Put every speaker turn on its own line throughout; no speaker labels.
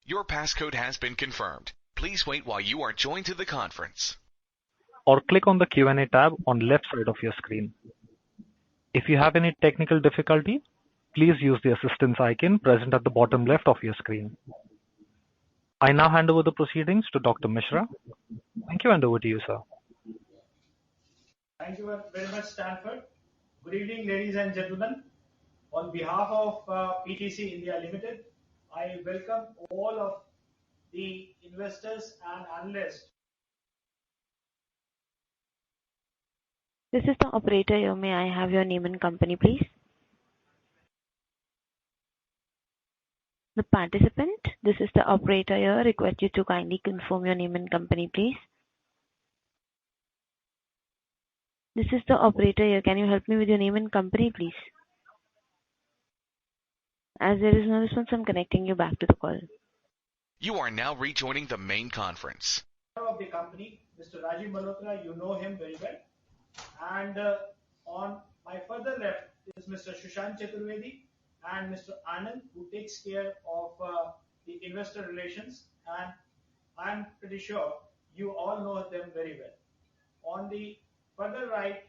Your passcode has been confirmed. Please wait while you are joined to the conference.
Or click on the Q&A tab on left side of your screen. If you have any technical difficulty, please use the assistance icon present at the bottom left of your screen. I now hand over the proceedings to Dr. Mishra. Thank you, and over to you, sir.
Thank you very much, Stanford. Good evening, ladies and gentlemen. On behalf of PTC India Limited, I welcome all of the investors and analysts.
This is the operator here. May I have your name and company, please? The participant, this is the operator here. Request you to kindly confirm your name and company, please. This is the operator here. Can you help me with your name and company, please? As there is no response, I'm connecting you back to the call.
You are now rejoining the main conference.
Of the company, Mr. Rajiv Malhotra, you know him very well. And on my further left is Mr. Sushant Chaturvedi and Mr. Anand, who takes care of the investor relations. And I'm pretty sure you all know them very well. On the further right,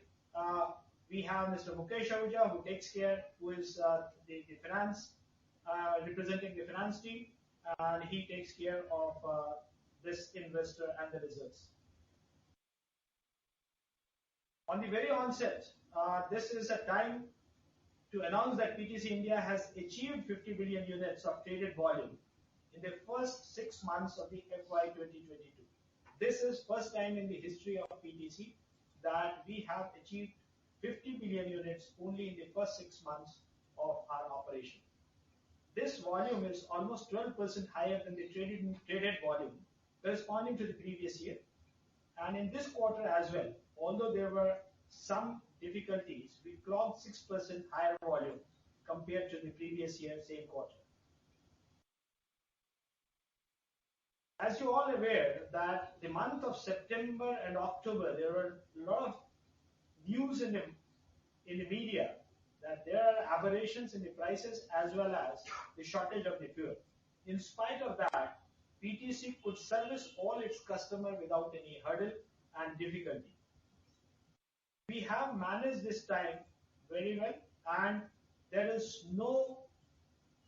we have Mr. Mukesh Ahuja, who is the finance, representing the finance team, and he takes care of this investor and the results. On the very onset, this is a time to announce that PTC India has achieved 50 billion units of traded volume in the first 6 months of the FY 2022. This is first time in the history of PTC that we have achieved 50 billion units only in the first 6 months of our operation. This volume is almost 12% higher than the traded volume corresponding to the previous year. And in this quarter as well, although there were some difficulties, we clocked 6% higher volume compared to the previous year, same quarter. As you all aware that the month of September and October, there were a lot of news in the media that there are aberrations in the prices as well as the shortage of the fuel. In spite of that, PTC could service all its customers without any hurdle and difficulty. We have managed this time very well, and there is no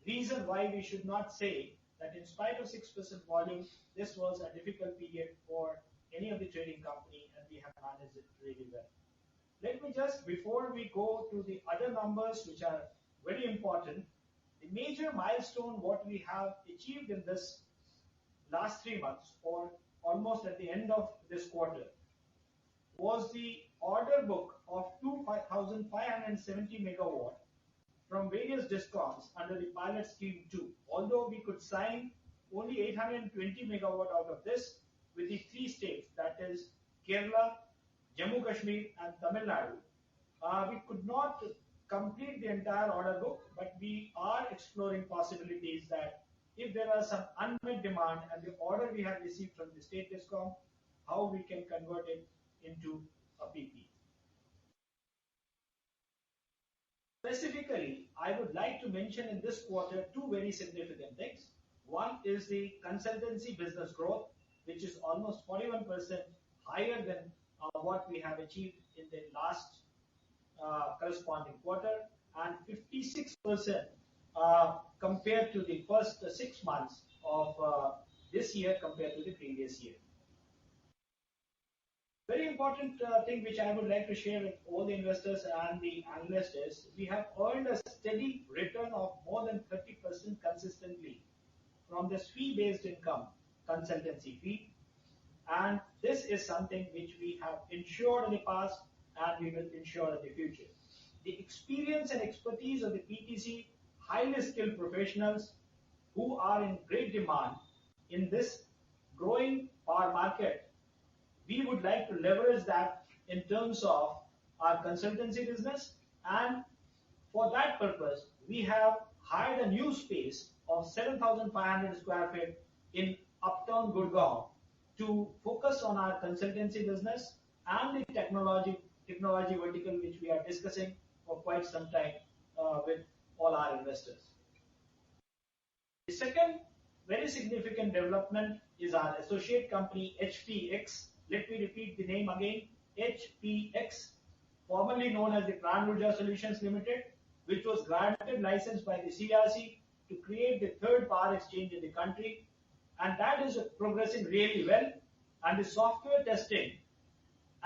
reason why we should not say that in spite of 6% volume, this was a difficult period for any of the trading company, and we have managed it really well. Let me just, before we go to the other numbers which are very important, the major milestone what we have achieved in this last 3 months or almost at the end of this quarter was the order book of 2,570 megawatt from various DISCOMs under the pilot scheme 2. Although we could sign only 820 megawatt out of this with the 3 states, that is Kerala, Jammu Kashmir and Tamil Nadu, we could not complete the entire order book, but we are exploring possibilities that if there are some unmet demand and the order we have received from the state DISCOM, how we can convert it into a PP. Specifically, I would like to mention in this quarter 2 very significant things. One is the consultancy business growth, which is almost 41% higher than what we have achieved in the last corresponding quarter, and 56% compared to the first 6 months of this year compared to the previous year. Very important thing which I would like to share with all the investors and the analysts is we have earned a steady return of more than 30% consistently from this fee-based income consultancy fee, and this is something which we have ensured in the past and we will ensure in the future. The experience and expertise of the PTC highly skilled professionals who are in great demand in this growing power market, we would like to leverage that in terms of our consultancy business, and for that purpose we have hired a new space of 7,500 square feet in Uptown Gurgaon to focus on our consultancy business and the technology vertical which we are discussing for quite some time with all our investors. The second very significant development is our associate company HPX. Let me repeat the name again, HPX, formerly known as the Pran Urja Solutions Limited, which was granted license by the CRC to create the third power exchange in the country, and that is progressing really well. And the software testing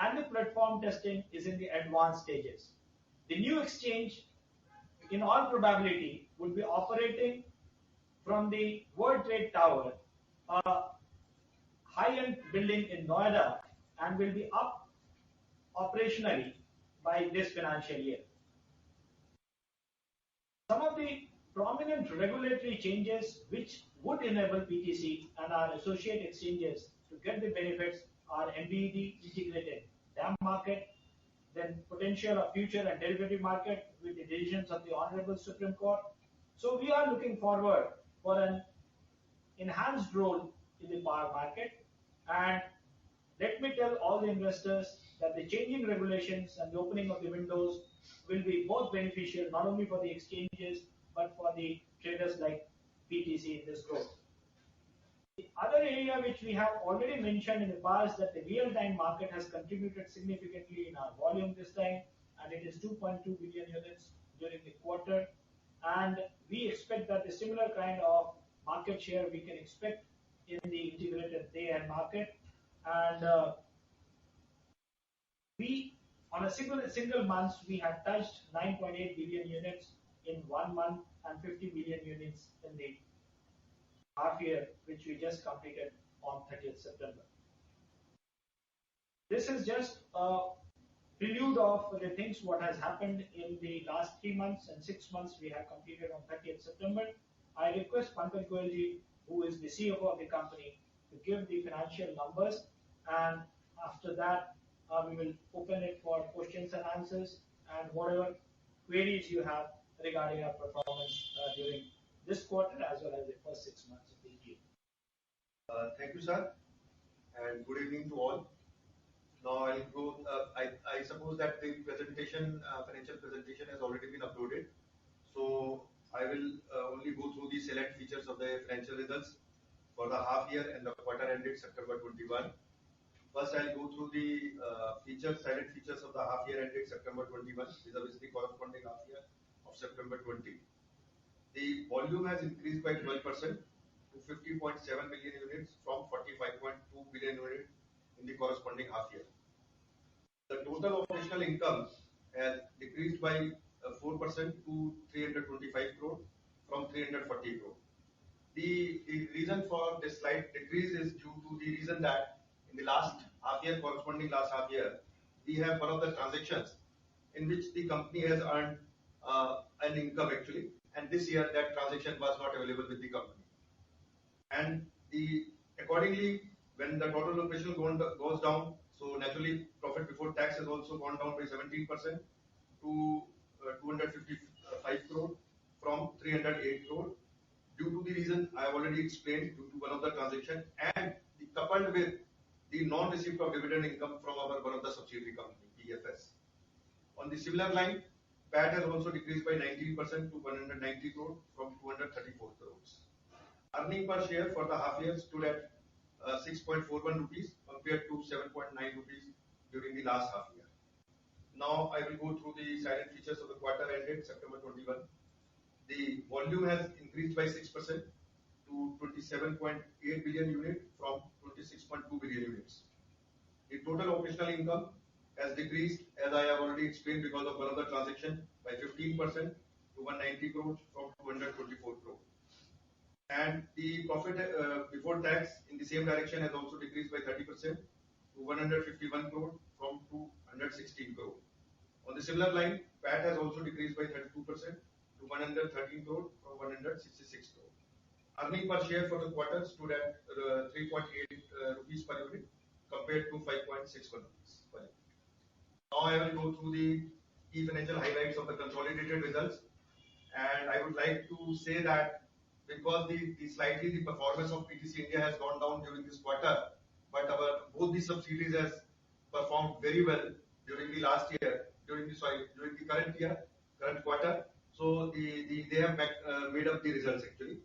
and the platform testing is in the advanced stages. The new exchange, in all probability, would be operating from the World Trade Tower, a high-end building in Noida, and will be up operationally by this financial year. Some of the prominent regulatory changes which would enable PTC and our associate exchanges to get the benefits are MBED integrated DAM market, then potential of future and derivative market with the decisions of the Honorable Supreme Court. So we are looking forward for an enhanced role in the power market, and let me tell all the investors that the changing regulations and the opening of the windows will be both beneficial not only for the exchanges but for the traders like PTC in this growth. The other area which we have already mentioned in the past, that the real-time market has contributed significantly in our volume this time, and it is 2.2 billion units during the quarter, and we expect that the similar kind of market share we can expect in the integrated day-ahead market, and we on a single month we have touched 9.8 billion units in 1 month and 50 billion units in the half year which we just completed on 30th September. This is just a prelude of the things what has happened in the last 3 months and 6 months we have completed on 30th September. I request Pankaj Goyalji, who is the CFO of the company, to give the financial numbers, and after that we will open it for questions and answers and whatever queries you have regarding our performance during this quarter as well as the first 6 months of the year.
Thank you, sir, and good evening to all. Now I'll go. I suppose that the presentation, financial presentation, has already been uploaded. So I will only go through the select features of the financial results for the half year and the quarter ended September 21. First, I'll go through the silent features of the half year ended September 21 vis-a-vis the corresponding half year of September 20. The volume has increased by 12% to 50.7 million units from 45.2 billion units in the corresponding half year. The total operational income has decreased by 4% to 325 crore from 340 crore. The reason for this slight decrease is due to the reason that in the last half year, corresponding last half year, we have one of the transactions in which the company has earned an income actually, and this year that transaction was not available with the company. And accordingly, when the total operational goes down, so naturally profit before tax has also gone down by 17% to 255 crore from 308 crore due to the reason I have already explained, due to one of the transaction and coupled with the non-receipt of dividend income from one of the subsidiary company, PFS. On the similar line, PAT has also decreased by 19% to 190 crore from 234 crores. Earning per share for the half year stood at 6.41 rupees compared to 7.9 rupees during the last half year. Now I will go through the silent features of the quarter ended September 21. The volume has increased by 6% to 27.8 billion units from 26.2 billion units. The total operational income has decreased, as I have already explained, because of one of the transaction by 15% to 190 crore from 224 crore. And the profit before tax in the same direction has also decreased by 30% to 151 crore from 216 crore. On the similar line, PAT has also decreased by 32% to 113 crore from 166 crore. Earning per share for the quarter stood at 3.8 rupees per unit compared to 5.61 rupees per unit. Now I will go through the key financial highlights of the consolidated results, and I would like to say that because slightly the performance of PTC India has gone down during this quarter, but both the subsidiaries has performed very well during the last year, during the current quarter. So they have made up the results actually.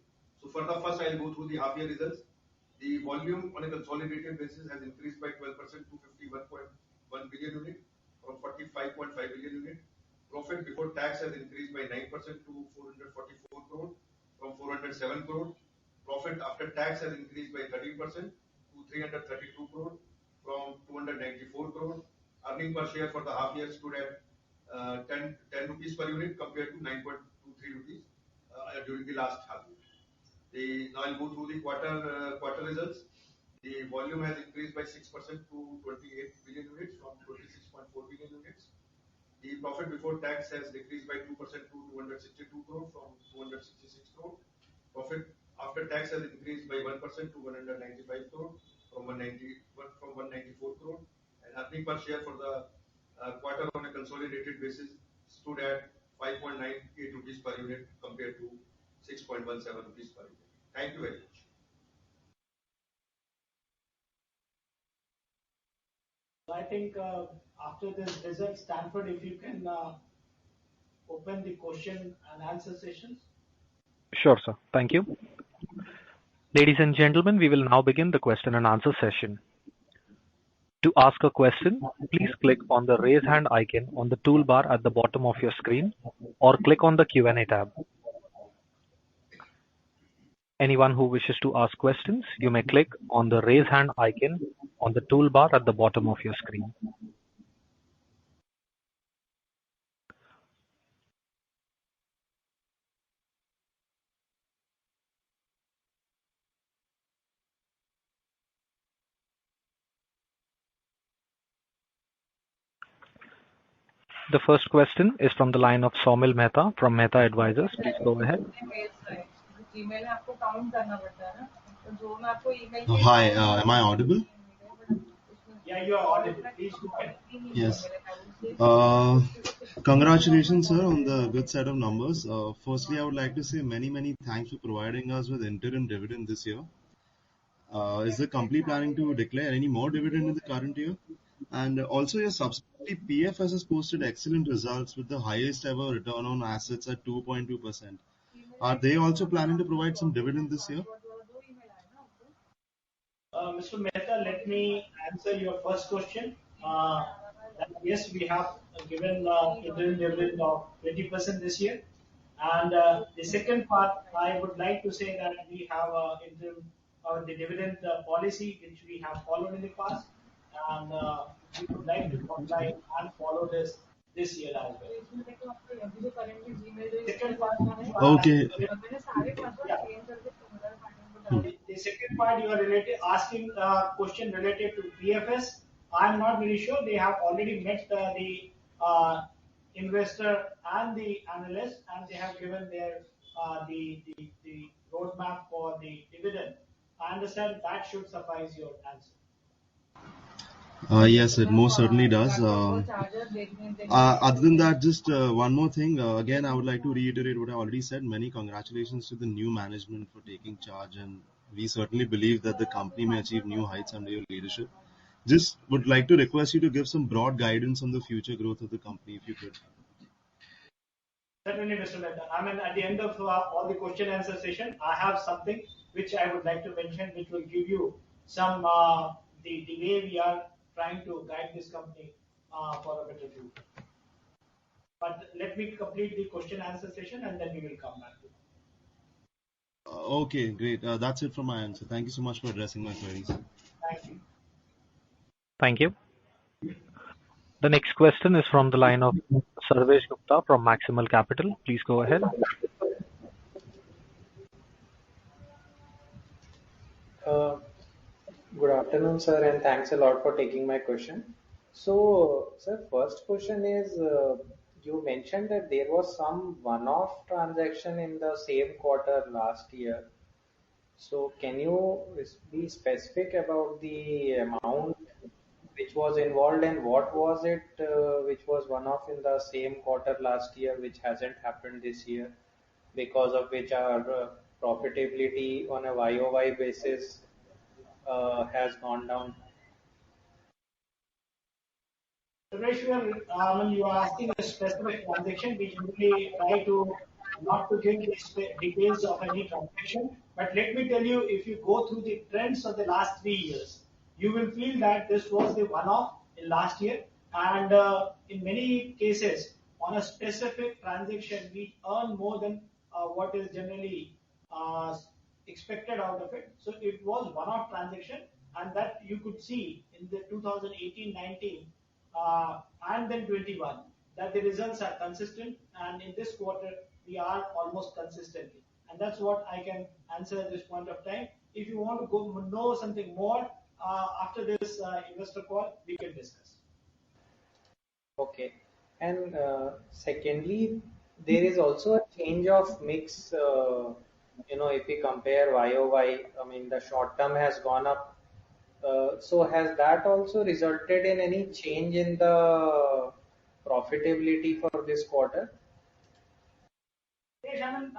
So for the first, I'll go through the half year results. The volume on a consolidated basis has increased by 12% to 51.1 billion unit from 45.5 billion unit. Profit before tax has increased by 9% to 444 crore from 407 crore. Profit after tax has increased by 13% to 332 crore from 294 crore. Earning per share for the half year stood at 10 rupees per unit compared to 9.23 rupees during the last half year. Now I'll go through the quarter results. The volume has increased by 6% to 28 billion units from 26.4 billion units. The profit before tax has decreased by 2% to 262 crore from 266 crore. Profit after tax has increased by 1% to 195 crore from 194 crore. And earning per share for the quarter on a consolidated basis stood at 5.98 rupees per unit compared to 6.17 rupees per unit. Thank you very much.
So I think after this result, Stanford, if you can open the question and answer sessions.
Sure, sir. Thank you. Ladies and gentlemen, we will now begin the question and answer session. To ask a question, please click on the raise hand icon on the toolbar at the bottom of your screen or click on the Q&A tab. Anyone who wishes to ask questions, you may click on the raise hand icon on the toolbar at the bottom of your screen. The first question is from the line of Saumil Mehta from Mehta Advisors. Please go ahead.
Hi, am I audible?
Yeah, you are audible. Please go ahead.
Yes. Congratulations, sir, on the good set of numbers. Firstly, I would like to say many thanks for providing us with interim dividend this year. Is the company planning to declare any more dividend in the current year? And also, your subsidiary PFS has posted excellent results with the highest ever return on assets at 2.2%. Are they also planning to provide some dividend this year?
Mr. Mehta, let me answer your first question. Yes, we have given interim dividend of 20% this year. And the second part, I would like to say that we have interim the dividend policy which we have followed in the past, and we would like to comply and follow this year as well. Second part,
Okay.
The second part, you are asking a question related to PFS. I'm not very sure. They have already met the investor and the analyst, and they have given their the roadmap for the dividend. I understand that should suffice your answer.
Yes, it most certainly does. Other than that, just one more thing. Again, I would like to reiterate what I already said. Many congratulations to the new management for taking charge, and we certainly believe that the company may achieve new heights under your leadership. Just would like to request you to give some broad guidance on the future growth of the company, if you could.
Certainly, Mr. Mehta. I mean, at the end of all the question and answer session, I have something which I would like to mention, which will give you some the way we are trying to guide this company for a better future. But let me complete the question and answer session, and then we will come back to it.
Okay, great. That's it from my end. So thank you so much for addressing my queries.
Thank you.
Thank you. The next question is from the line of Sarvesh Gupta from Maximal Capital. Please go ahead.
Good afternoon, sir, and thanks a lot for taking my question. So, sir, first question is, you mentioned that there was some one-off transaction in the same quarter last year. So, can you be specific about the amount which was involved and what was it which was one-off in the same quarter last year which hasn't happened this year, because of which our profitability on a YOY basis has gone down?
Suresh, when you are asking a specific transaction, we usually try to not to give the details of any transaction. But let me tell you, if you go through the trends of the last 3 years, you will feel that this was the one-off in last year, and in many cases, on a specific transaction, we earn more than what is generally uh, expected out of it. So it was one-off transaction, and that you could see in the 2018-19 and then 21 that the results are consistent, and in this quarter we are almost consistently, and that's what I can answer at this point of time. If you want to go know something more after this investor call, we can discuss.
Okay. And secondly, there is also a change of mix. If we compare YOY, I mean, the short term has gone up. So has that also resulted in any change in the profitability for this quarter?
Yes, I mean,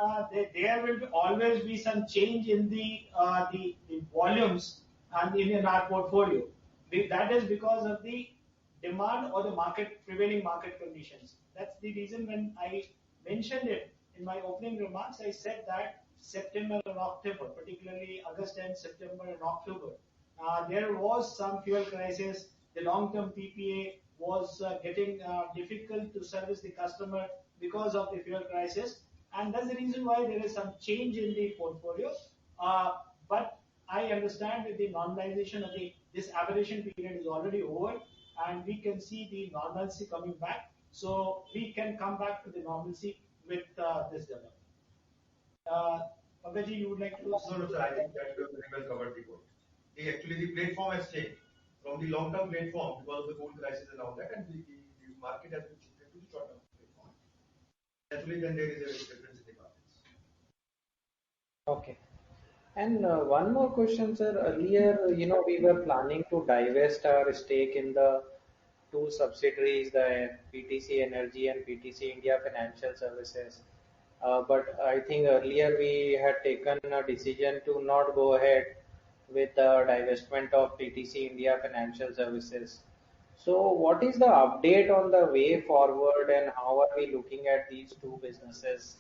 there will always be some change in the volumes and in our portfolio. That is because of the demand or the prevailing market conditions. That's the reason when I mentioned it in my opening remarks, I said that September and October, particularly August and September and October, there was some fuel crisis. The long-term PPA was getting difficult to service the customer because of the fuel crisis, and that's the reason why there is some change in the portfolio. But I understand that the normalization of this aberration period is already over, and we can see the normalcy coming back. So we can come back to the normalcy with this development. Pankaj, you would like to?
No, no, sir. I think that you have very well covered the point. Actually, the platform has changed from the long-term platform because of the coal crisis and all that, and the market has been shifted to the short-term platform. Naturally, then there is a difference in the markets.
Okay. And one more question, sir. Earlier, we were planning to divest our stake in the two subsidiaries, the PTC Energy and PTC India Financial Services. But I think earlier we had taken a decision to not go ahead with the divestment of PTC India Financial Services. So what is the update on the way forward, and how are we looking at these two businesses?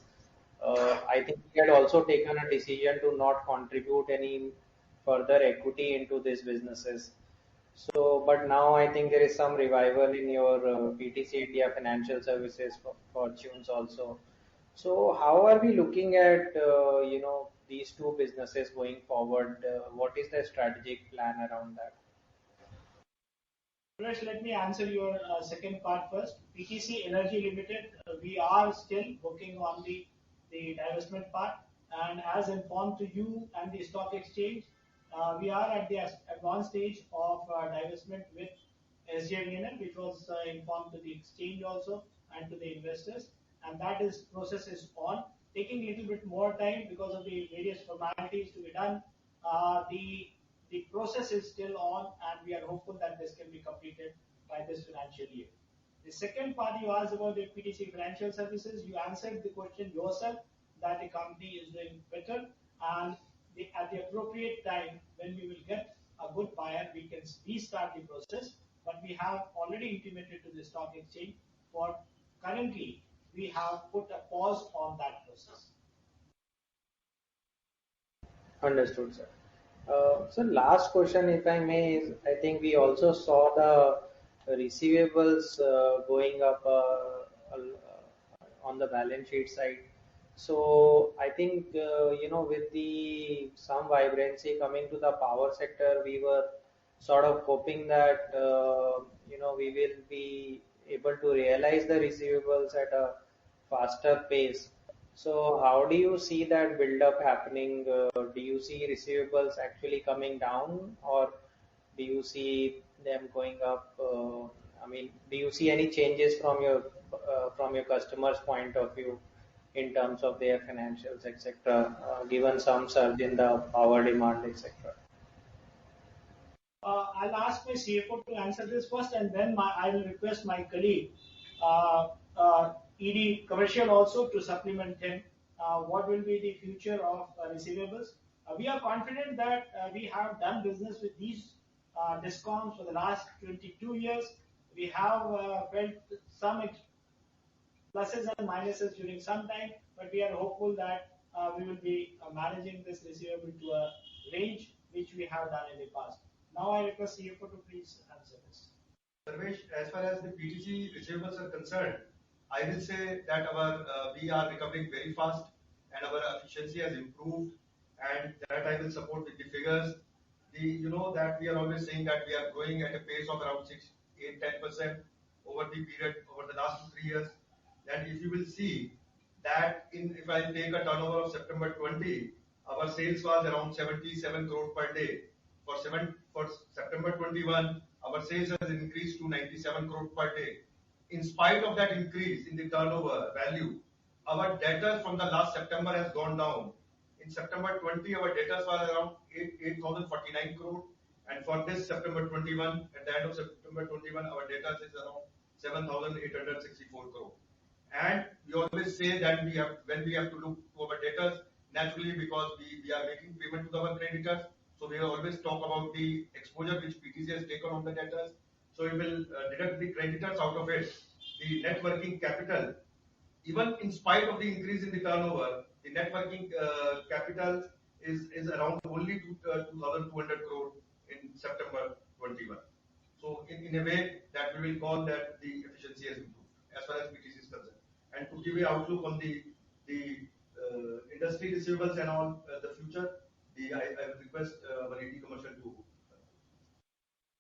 I think we had also taken a decision to not contribute any further equity into these businesses. So, but now I think there is some revival in your PTC India Financial Services fortunes also. So, how are we looking at these two businesses going forward? What is the strategic plan around that?
Suresh, let me answer your second part first. PTC Energy Limited, we are still working on the divestment part, and as informed to you and the stock exchange, we are at the advanced stage of divestment with SJVNL, which was informed to the exchange also and to the investors, and that process is on, taking a little bit more time because of the various formalities to be done. The process is still on, and we are hopeful that this can be completed by this financial year. The second part you asked about the PTC Financial Services, you answered the question yourself that the company is doing better, and at the appropriate time when we will get a good buyer, we can restart the process. But we have already intimated to the stock exchange for currently we have put a pause on that process.
Understood, sir. So last question, if I may, is I think we also saw the receivables going up on the balance sheet side. So I think with the some vibrancy coming to the power sector, we were sort of hoping that we will be able to realize the receivables at a faster pace. So how do you see that build up happening? Do you see receivables actually coming down, or do you see them going up? I mean, do you see any changes from your customers' point of view in terms of their financials, etc., given some surge in the power demand, etc.?
I'll ask my CFO to answer this first, and then I will request my colleague, uh, ED Commercial, also to supplement him. What will be the future of receivables? We are confident that we have done business with these discoms for the last 22 years. We have felt some pluses and minuses during some time, but we are hopeful that we will be managing this receivable to a range which we have done in the past. Now I request CFO to please answer this.
Sarvesh, as far as the PTC receivables are concerned, I will say that we are recovering very fast and our efficiency has improved, and that I will support with the figures. You know that we are always saying that we are growing at a pace of around 6, 8, 10% over the period over the last 2, 3 years. And if you will see that if I take a turnover of September 20, our sales was around 77 crore per day. For September 21, our sales has increased to 97 crore per day. In spite of that increase in the turnover value, our debtors from the last September has gone down. In September 20, our debtors were around 8,049 crore, and for this September 21, at the end of September 21, our debtors is around 7,864 crore. And we always say that when we have to look to our debtors, naturally because we are making payment to our creditors, so we always talk about the exposure which PTC has taken on the debtors. So we will deduct the creditors out of it. The net working capital, even in spite of the increase in the turnover, the net working capital is around only 2,200 crore in September 21. So in a way that we will call that the efficiency has improved as far as PTC is concerned. And to give you outlook on the industry receivables and all the future, I will request our AD commercial to.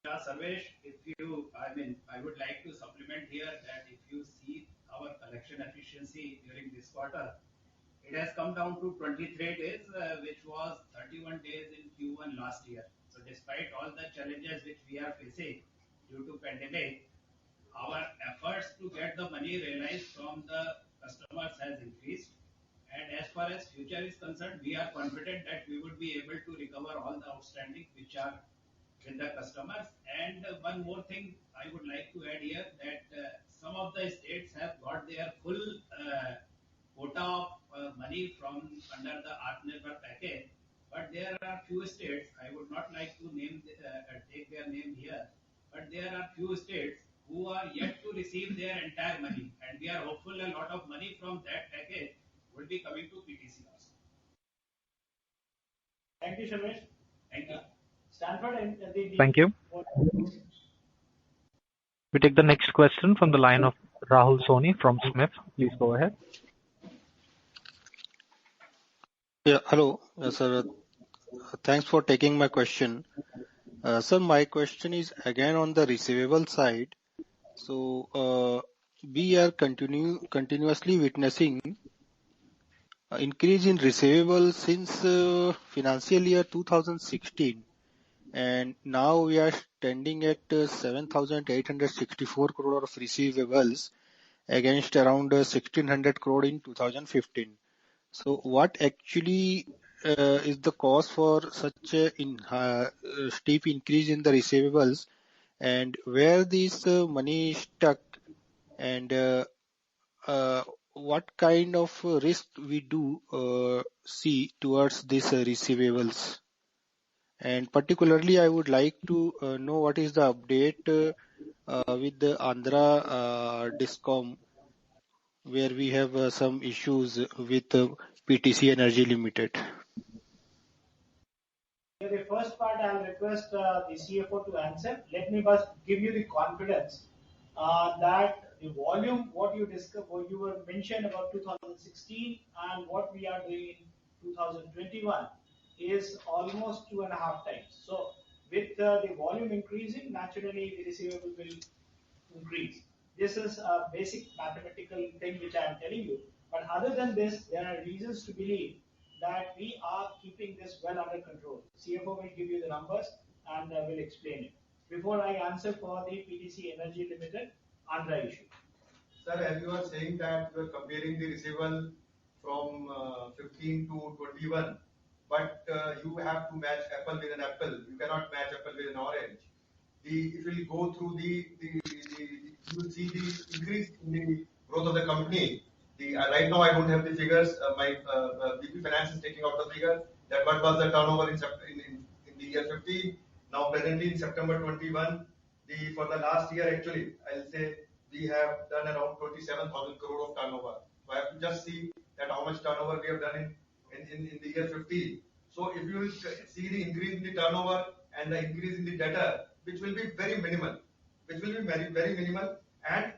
Yeah, Sarvesh, I would like to supplement here that if you see our collection efficiency during this quarter, it has come down to 23 days, which was 31 days in Q1 last year. So despite all the challenges which we are facing due to pandemic, our efforts to get the money realized from the customers has increased. And as far as future is concerned, we are confident that we would be able to recover all the outstanding which are with the customers. And one more thing I would like to add here that some of the states have got their full quota of money from under the Atmanirbhar package, but there are few states, I would not like to take their name here, but there are few states who are yet to receive their entire money, and we are hopeful a lot of money from that package will be coming to PTC also.
Thank you, Sarvesh.
Thank you.
Stanford and the.
Thank you. We take the next question from the line of Rahul Soni from Smith. Please go ahead.
Yeah, hello, sir. Thanks for taking my question. Sir, my question is again on the receivable side. So we are continuously witnessing increase in receivables since financial year 2016, and now we are standing at 7,864 crore of receivables against around 1,600 crore in 2015. So what actually is the cause for such a steep increase in the receivables, and where this money is stuck, and what kind of risk we do see towards these receivables? And particularly, I would like to know what is the update with the Andhra Discom, where we have some issues with PTC Energy Limited.
The first part I'll request the CFO to answer. Let me first give you the confidence that the volume, what you were mentioned about 2016 and what we are doing in 2021 is almost 2.5 times. So with the volume increasing, naturally the receivable will increase. This is a basic mathematical thing which I am telling you. But other than this, there are reasons to believe that we are keeping this well under control. CFO will give you the numbers and will explain it. Before I answer for the PTC Energy Limited Andhra issue.
Sir, as you are saying that you are comparing the receivable from 15 to 21, but you have to match apple with an apple. You cannot match apple with an orange. If you go through you will see the increase in the growth of the company. Right now I don't have the figures. My BP Finance is taking out the figure that what was the turnover in the year 15. Now presently in September 21, for the last year actually, I'll say we have done around 27,000 crore of turnover. So I have to just see that how much turnover we have done in the year 15. So if you see the increase in the turnover and the increase in the debtor, which will be very minimal, very minimal. And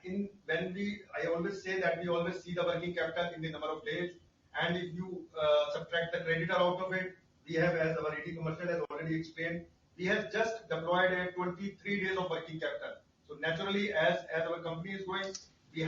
I always say that we always see the working capital in the number of days. And if you subtract the creditor out of it, we have, as our AD commercial has already explained, we have just deployed a 23 days of working capital. So naturally, as our company is growing, we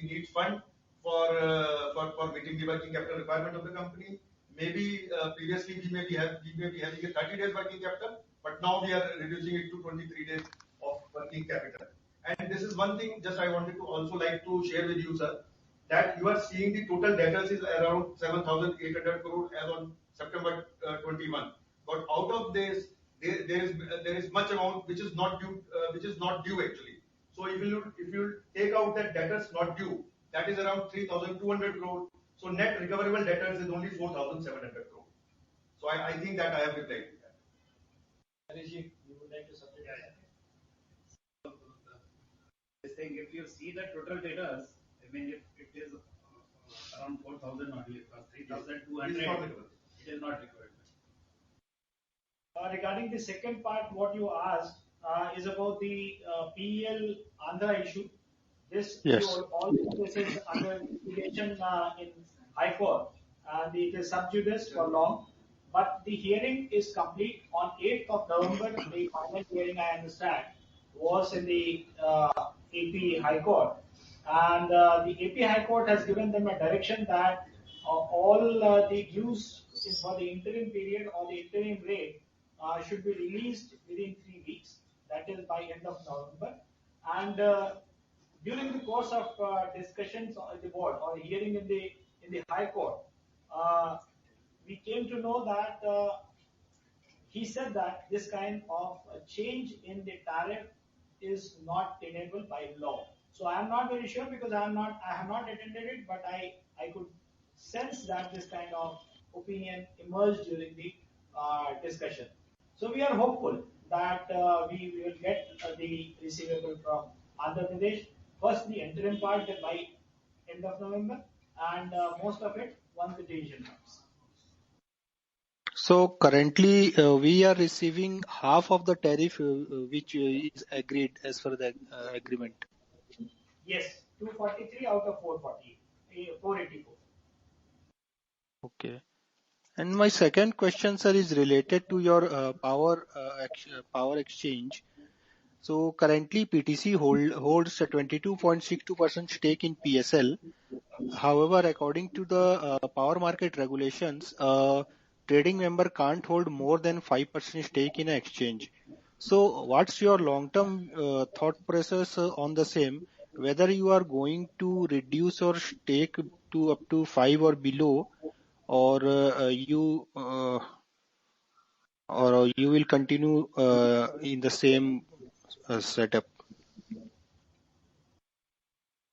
need fund for meeting the working capital requirement of the company. Maybe previously we may be having a 30 days working capital, but now we are reducing it to 23 days of working capital. And this is one thing just I wanted to also like to share with you, sir, that you are seeing the total debtors is around 7,800 crore as on September 21. But out of this, there is much amount which is not due actually. So if you take out that debtors not due, that is around 3,200 crore. So net recoverable debtors is only 4,700 crore. So I think that I have replied to that.
Harish, you would like to supplement?
This thing, if you see the total debtors, I mean, if it is around 4,000 only, 3,200, it is not required.
Regarding the second part, what you asked is about the PEL Andhra issue. This this is under investigation in High Court, and it is sub judice for long. But the hearing is complete on 8th of November. The final hearing, I understand, was in the AP High Court, and the AP High Court has given them a direction that all the dues for the interim period or the interim rate should be released within 3 weeks. That is by end of November. And during the course of discussions on the board or hearing in the High Court, we came to know that he said that this kind of change in the tariff is not tenable by law. So I am not very sure because I have not attended it, but I could sense that this kind of opinion emerged during the discussion. So we are hopeful that we will get the receivable from Andhra Pradesh. First, the interim part by end of November, and most of it once the decision comes.
So currently, we are receiving half of the tariff which is agreed as per the agreement.
Yes, 243 out of 484.
Okay. And my second question, sir, is related to your power exchange. So currently, PTC holds a 22.62% stake in PSL. However, according to the power market regulations, trading member can't hold more than 5% stake in an exchange. So what's your long-term thought process on the same? Whether you are going to reduce your stake to up to 5 or below, or you will continue in the same setup?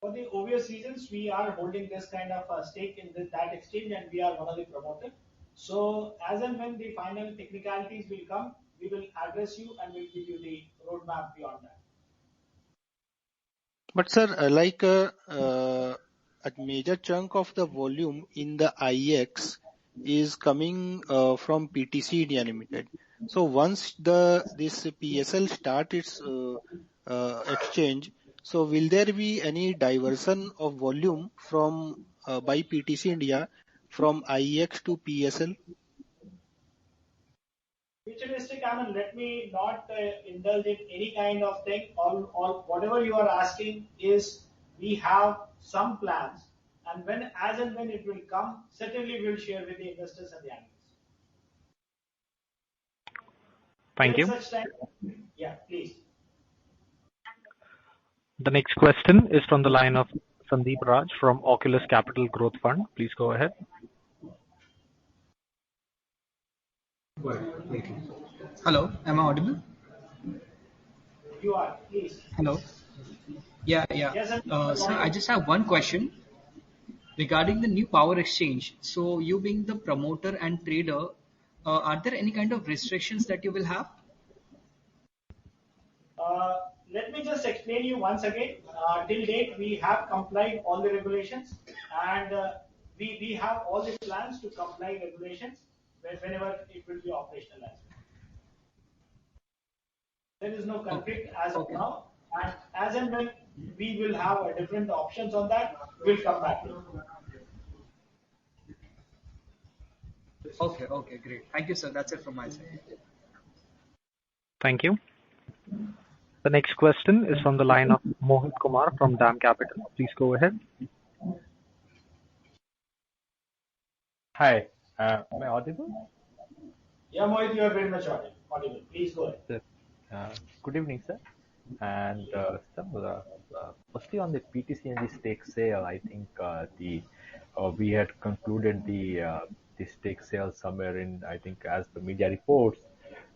For the obvious reasons, we are holding this kind of stake in that exchange, and we are one of the promoters. So as and when the final technicalities will come, we will address you and we'll give you the roadmap beyond that.
But sir, like a major chunk of the volume in the IEX is coming from PTC India Limited. So once this PSL start its exchange, so will there be any diversion of volume from by PTC India from IEX to PSL?
Futuristic, I mean, let me not indulge in any kind of thing. All whatever you are asking is, we have some plans, and as and when it will come, certainly we'll share with the investors and the analysts.
Thank you.
Such time, yeah, please.
The next question is from the line of Sandeep Raj from Oculus Capital Growth Fund. Please go ahead.
Hello, am I audible?
You are, please.
Hello. Yeah.
Yes,
Sir, I just have one question regarding the new power exchange. So, you being the promoter and trader, are there any kind of restrictions that you will have?
Let me just explain you once again. Till date, we have complied all the regulations, and we have all the plans to comply regulations whenever it will be operationalized. There is no conflict as of now, and as and when we will have different options on that, we'll come back to you.
Okay, great. Thank you, sir. That's it from my side.
Thank you. The next question is from the line of Mohit Kumar from DAM Capital. Please go ahead.
Hi, am I audible?
Yeah, Mohit, you are very much audible. Please go ahead.
Good evening, sir. And sir, firstly on the PTCNG stake sale, I think we had concluded the stake sale somewhere in, I think, as the media reports,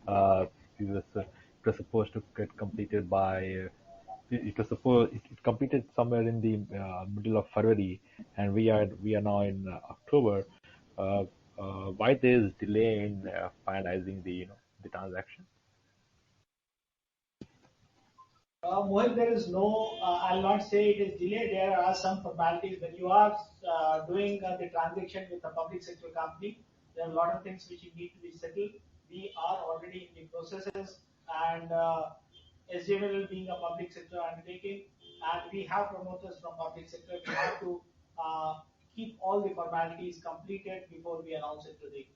it was supposed to get completed by. It completed somewhere in the middle of February, and we are now in October. Why there is delay in finalizing the transaction?
Mohit, there is no, I'll not say it is delayed. There are some formalities when you are doing the transaction with a public sector company. There are a lot of things which need to be settled. We are already in the processes, and SJVL being a public sector undertaking, and we have promoters from public sector. We have to keep all the formalities completed before we announce it to the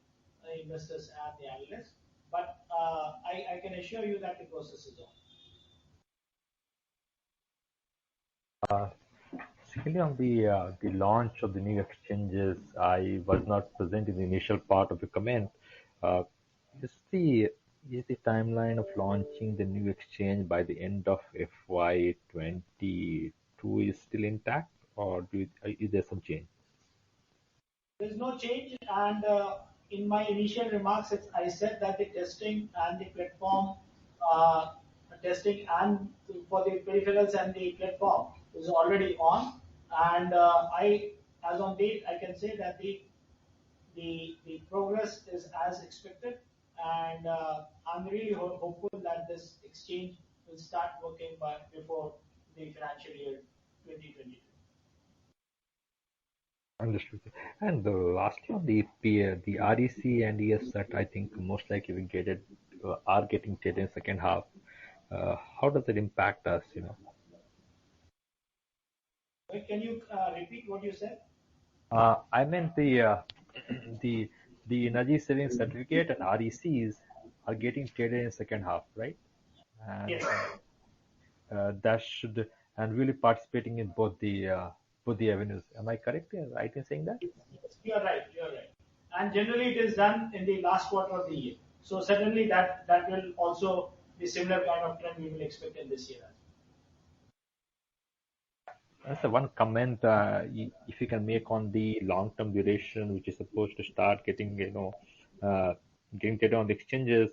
investors and the analysts. But I can assure you that the process is on.
Secondly, on the launch of the new exchanges, I was not present in the initial part of the comment. Is the timeline of launching the new exchange by the end of FY22 is still intact, or is there some change?
There is no change, and in my initial remarks, I said that the testing and the platform testing and for the peripherals and the platform is already on, and as on date, I can say that the progress is as expected, and I'm really hopeful that this exchange will start working before the financial year 2022.
Understood. And lastly, on the REC and ES that I think most likely we are getting traded in second half. How does it impact us?
Can you repeat what you said?
I meant the energy saving certificate and RECs are getting traded in second half, right? And
Yes.
That should and really participating in both the avenues. Am I correct in saying that?
Yes, you are right. And generally, it is done in the last quarter of the year. So certainly that will also be similar kind of trend we will expect in this year.
That's one comment if you can make on the long-term duration, which is supposed to start getting traded on the exchanges.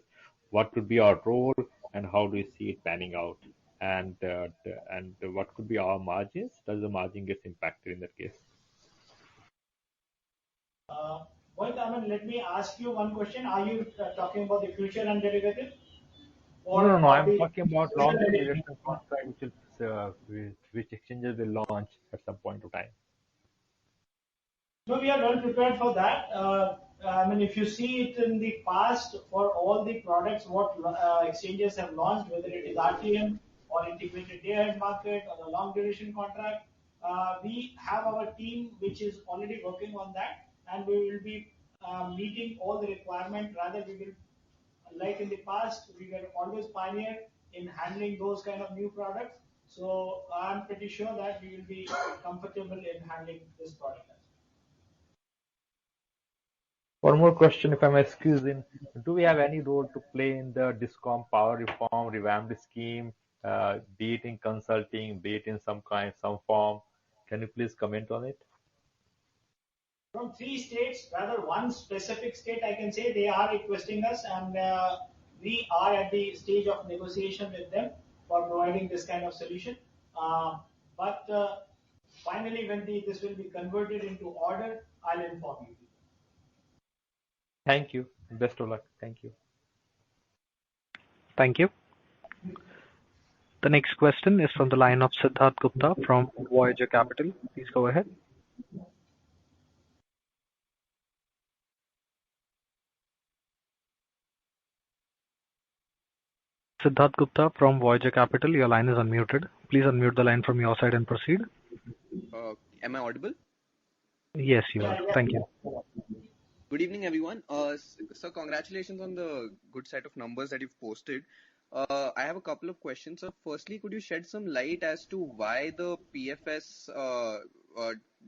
What could be our role, and how do you see it panning out? And what could be our margins? Does the margin get impacted in that case?
Well, let me ask you one question. Are you talking about the future and derivative?
No. I'm talking about long-term duration contract, which exchanges will launch at some point of time.
No, we are well prepared for that. If you see it in the past, for all the products, what exchanges have launched, whether it is RTM or integrated day-ahead market or the long duration contract, we have our team which is already working on that, and we will be meeting all the requirements. Rather, we will, like in the past, we were always pioneer in handling those kind of new products. So I'm pretty sure that we will be comfortable in handling this product.
One more question, if I may squeeze in. Do we have any role to play in the DISCOM power reform revamped scheme, be it in consulting, be it in some form? Can you please comment on it?
From 3 states, rather one specific state, I can say they are requesting us, and we are at the stage of negotiation with them for providing this kind of solution. But finally, when this will be converted into order, I'll inform you.
Thank you. Best of luck. Thank you.
Thank you. The next question is from the line of Siddharth Gupta from Voyager Capital. Please go ahead. Siddharth Gupta from Voyager Capital. Your line is unmuted. Please unmute the line from your side and proceed.
Am I audible?
Yes, you are. Thank you.
Good evening, everyone. So congratulations on the good set of numbers that you've posted. I have a couple of questions. So firstly, could you shed some light as to why the PFS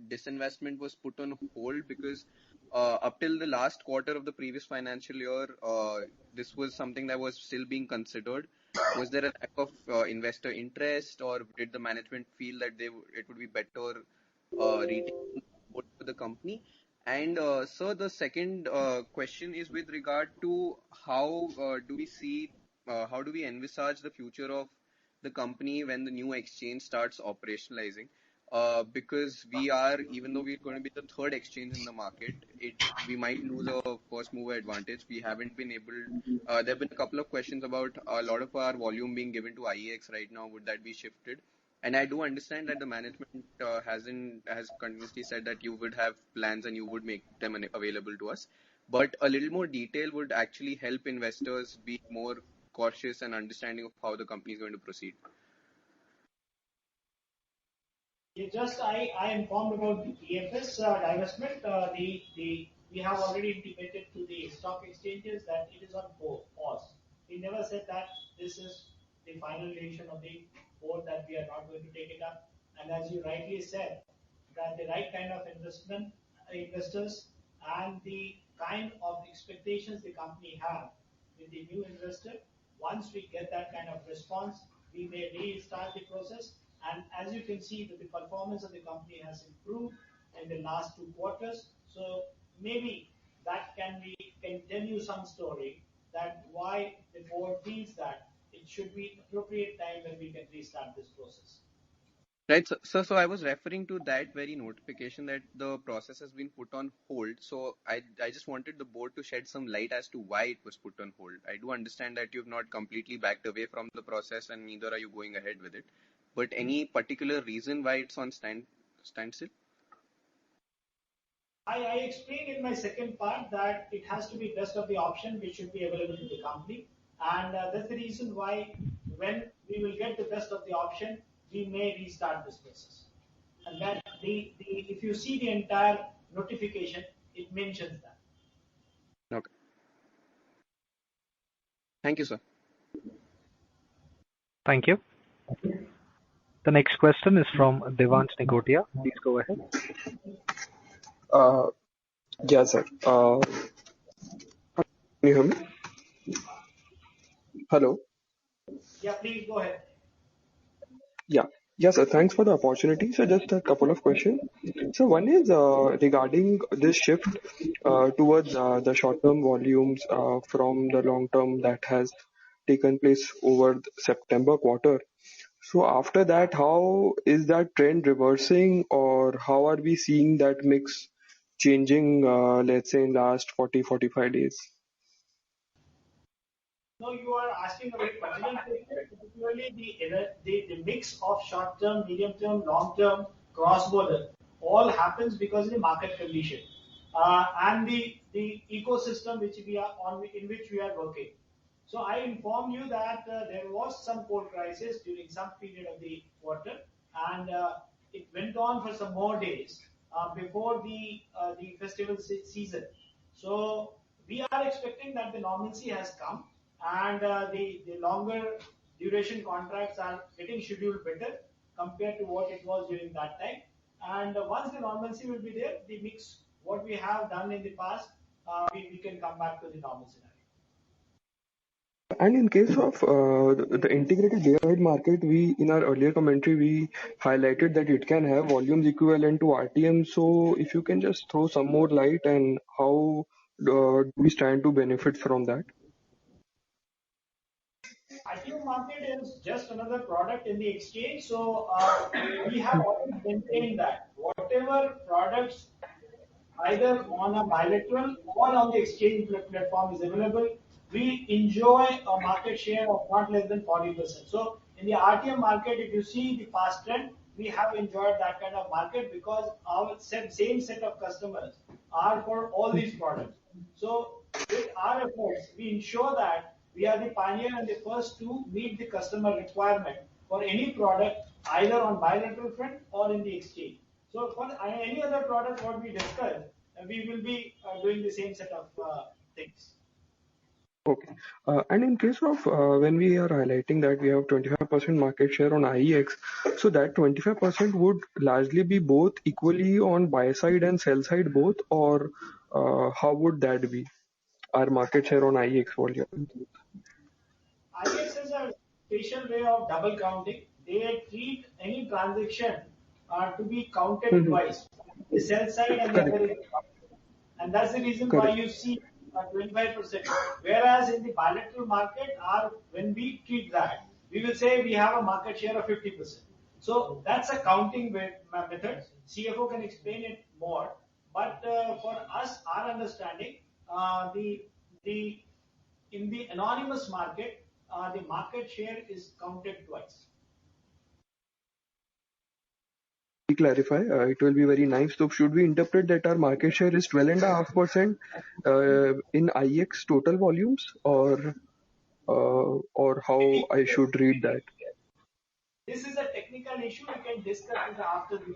disinvestment was put on hold? Because up till the last quarter of the previous financial year, this was something that was still being considered. Was there a lack of investor interest, or did the management feel that it would be better retaining support for the company? And sir, the second question is with regard to how do we envisage the future of the company when the new exchange starts operationalizing? Because even though we're going to be the third exchange in the market, we might lose a first mover advantage. We haven't been able. There have been a couple of questions about a lot of our volume being given to IEX right now. Would that be shifted? And I do understand that the management has continuously said that you would have plans and you would make them available to us. But a little more detail would actually help investors be more cautious and understanding of how the company is going to proceed.
I informed about the PFS divestment. We have already intimated to the stock exchanges that it is on pause. We never said that this is the final decision of the board that we are not going to take it up. And as you rightly said, that the right kind of investors and the kind of expectations the company have with the new investor, once we get that kind of response, we may restart the process. And as you can see, that the performance of the company has improved in the last 2 quarters. So maybe that can tell you some story that why the board feels that it should be appropriate time when we can restart this process.
Right. So I was referring to that very notification that the process has been put on hold. So I just wanted the board to shed some light as to why it was put on hold. I do understand that you've not completely backed away from the process and neither are you going ahead with it. But any particular reason why it's on standstill?
I explained in my second part that it has to be best of the option which should be available to the company. And that's the reason why when we will get the best of the option, we may restart this process. And then if you see the entire notification, it mentions that.
Okay. Thank you, sir.
Thank you. The next question is from Devansh Nigotia. Please go ahead.
Yeah, sir. Can you hear me? Hello?
Yeah, please go ahead.
Yeah, sir. Thanks for the opportunity. So just a couple of questions. So one is regarding this shift towards the short-term volumes from the long-term that has taken place over the September quarter. So after that, how is that trend reversing, or how are we seeing that mix changing, let's say, in last 40-45 days?
No, you are asking a very pertinent question, particularly the mix of short-term, medium-term, long-term, cross-border all happens because of the market condition and the ecosystem in which we are working. So I inform you that there was some coal crisis during some period of the quarter, and it went on for some more days before the festival season. So we are expecting that the normalcy has come, and the longer duration contracts are getting scheduled better compared to what it was during that time. And once the normalcy will be there, the mix, what we have done in the past, we can come back to the normal scenario.
And in case of the integrated day-ahead market, in our earlier commentary, we highlighted that it can have volumes equivalent to RTM. So if you can just throw some more light and how do we stand to benefit from that?
RTM market is just another product in the exchange. So we have always maintained that whatever products either on a bilateral or on the exchange platform is available, we enjoy a market share of not less than 40%. So in the RTM market, if you see the past trend, we have enjoyed that kind of market because our same set of customers are for all these products. So with our efforts, we ensure that we are the pioneer and the first to meet the customer requirement for any product, either on bilateral front or in the exchange. So for any other product what we discussed, we will be doing the same set of things.
Okay. And in case of when we are highlighting that we have 25% market share on IEX, so that 25% would largely be both equally on buy side and sell side both, or how would that be? Our market share on IEX volume.
IEX is a special way of double counting. They treat any transaction to be counted twice, the sell side and the other. And that's the reason why you see 25%. Whereas in the bilateral market, when we treat that, we will say we have a market share of 50%. So that's a counting method. CFO can explain it more. But for us, our understanding, in the anonymous market, the market share is counted twice.
Clarify, it will be very nice. So should we interpret that our market share is 12.5% in IEX total volumes, or how I should read that?
This is a technical issue. We can discuss it after the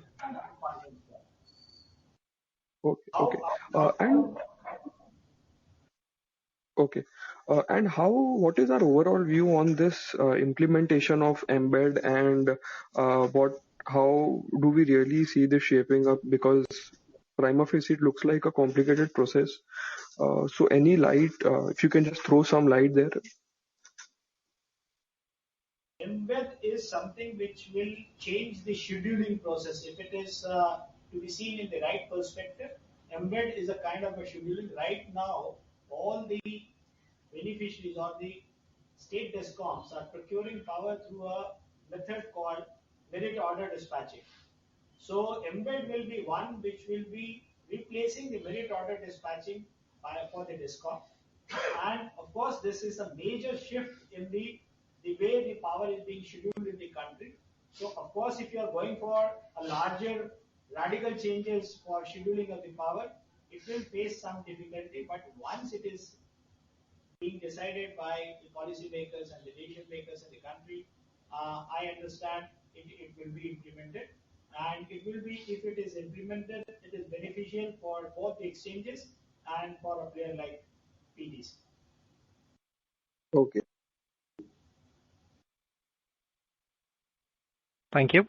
conference.
Okay. And what is our overall view on this implementation of embed, and how do we really see this shaping up? Because prima facie it looks like a complicated process. So any light, if you can just throw some light there.
Embed is something which will change the scheduling process. If it is to be seen in the right perspective, embed is a kind of a scheduling. Right now, all the beneficiaries or the state DISCOMs are procuring power through a method called merit order dispatching. So embed will be one which will be replacing the merit order dispatching for the DISCOM. And of course, this is a major shift in the way the power is being scheduled in the country. So of course, if you are going for a larger radical changes for scheduling of the power, it will face some difficulty. But once it is being decided by the policymakers and the decision makers in the country, I understand it will be implemented. And it will be, if it is implemented, it is beneficial for both the exchanges and for a player like PTC.
Okay.
Thank you.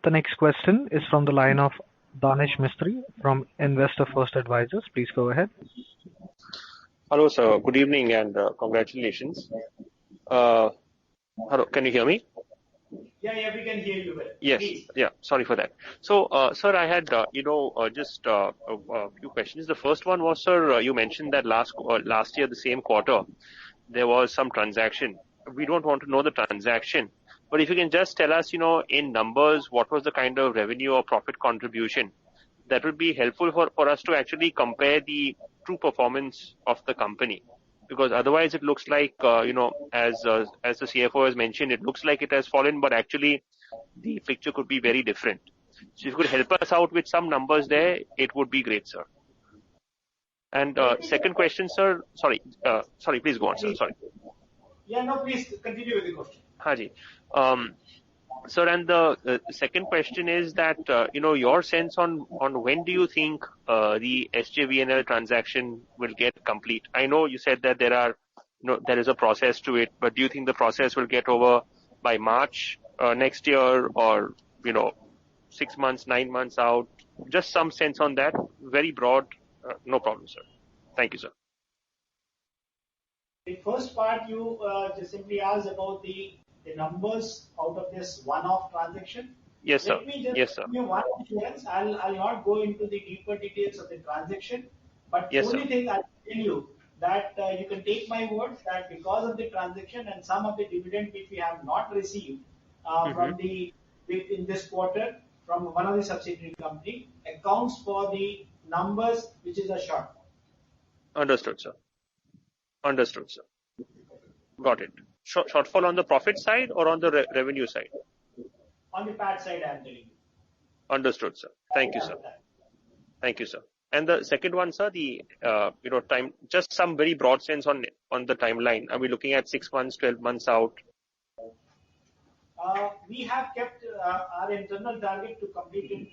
The next question is from the line of Danish Mistry from Investor First Advisors. Please go ahead.
Hello, sir. Good evening and congratulations. Hello, can you hear me?
Yeah, we can hear you well.
Yes,
Please.
yeah, sorry for that. So, sir, I had, just a few questions. The first one was, sir, you mentioned that last year, the same quarter, there was some transaction. We don't want to know the transaction, but if you can just tell us, in numbers, what was the kind of revenue or profit contribution, that would be helpful for us to actually compare the true performance of the company. Because otherwise it looks like, as the CFO has mentioned, it looks like it has fallen, but actually the picture could be very different. So if you could help us out with some numbers there, it would be great, sir. And second question, sir. Sorry, please go on, sir. Sorry.
Yeah, no, please continue with the question.
Haji. Sir, and the second question is that, your sense on when do you think the SJVNL transaction will get complete? I know you said that there is a process to it, but do you think the process will get over by March next year, or 6 months, 9 months out? Just some sense on that. Very broad. No problem, sir. Thank you, sir.
The first part you just simply asked about the numbers out of this one-off transaction.
Yes, sir.
Let me just
Yes, sir.
give you one assurance. I'll not go into the deeper details of the transaction, but
Yes,
only
sir.
thing I'll tell you that you can take my word that because of the transaction and some of the dividend which we have not received in this quarter from one of the subsidiary company accounts for the numbers which is a shortfall.
Understood, sir. Understood, sir. Got it. Shortfall on the profit side or on the revenue side?
On the PAT side, I'm telling you.
Understood, sir. Thank you, sir. Thank you, sir. And the second one, sir, the time, just some very broad sense on the timeline. Are we looking at 6 months, 12 months out?
We have kept our internal target to complete it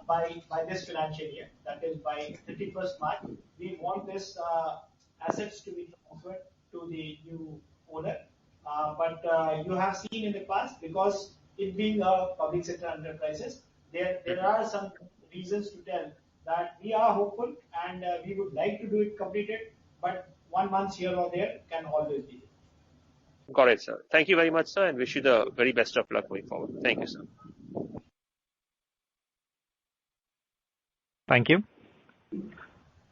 by this financial year. That is by 31st March. We want this assets to be transferred to the new owner. But you have seen in the past, because it being a public sector enterprises, there are some reasons to tell that we are hopeful and we would like to do it completed, but 1 month here or there can always be.
Got it, sir. Thank you very much, sir, and wish you the very best of luck going forward. Thank you, sir.
Thank you.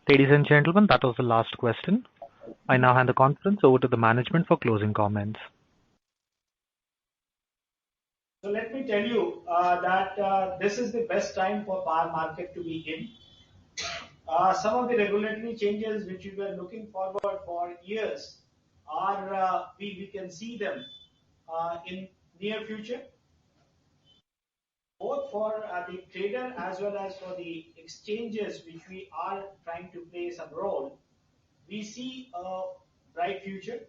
Ladies and gentlemen, that was the last question. I now hand the conference over to the management for closing comments.
So let me tell you that this is the best time for power market to be in. Some of the regulatory changes which we were looking forward for years are we can see them in near future, both for the trader as well as for the exchanges which we are trying to play some role. We see a bright future,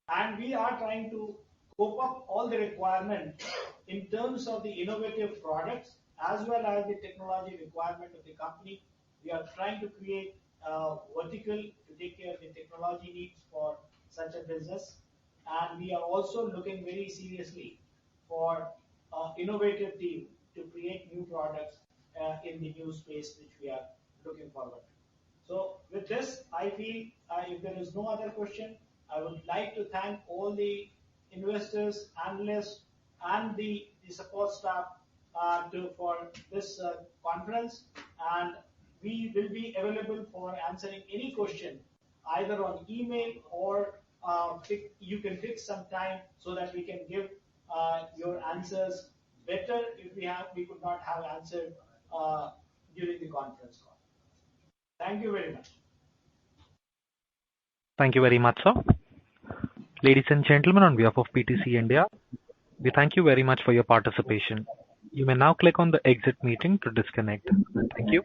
and we are trying to cope up all the requirements in terms of the innovative products as well as the technology requirement of the company. We are trying to create a vertical to take care of the technology needs for such a business, and we are also looking very seriously for innovative team to create new products in the new space which we are looking forward to. So with this, I feel if there is no other question, I would like to thank all the investors, analysts, and the support staff for this conference, and we will be available for answering any question either on email or you can fix some time so that we can give your answers better if we could not have answered during the conference call. Thank you very much.
Thank you very much, sir. Ladies and gentlemen, on behalf of PTC India, we thank you very much for your participation. You may now click on the exit meeting to disconnect. Thank you.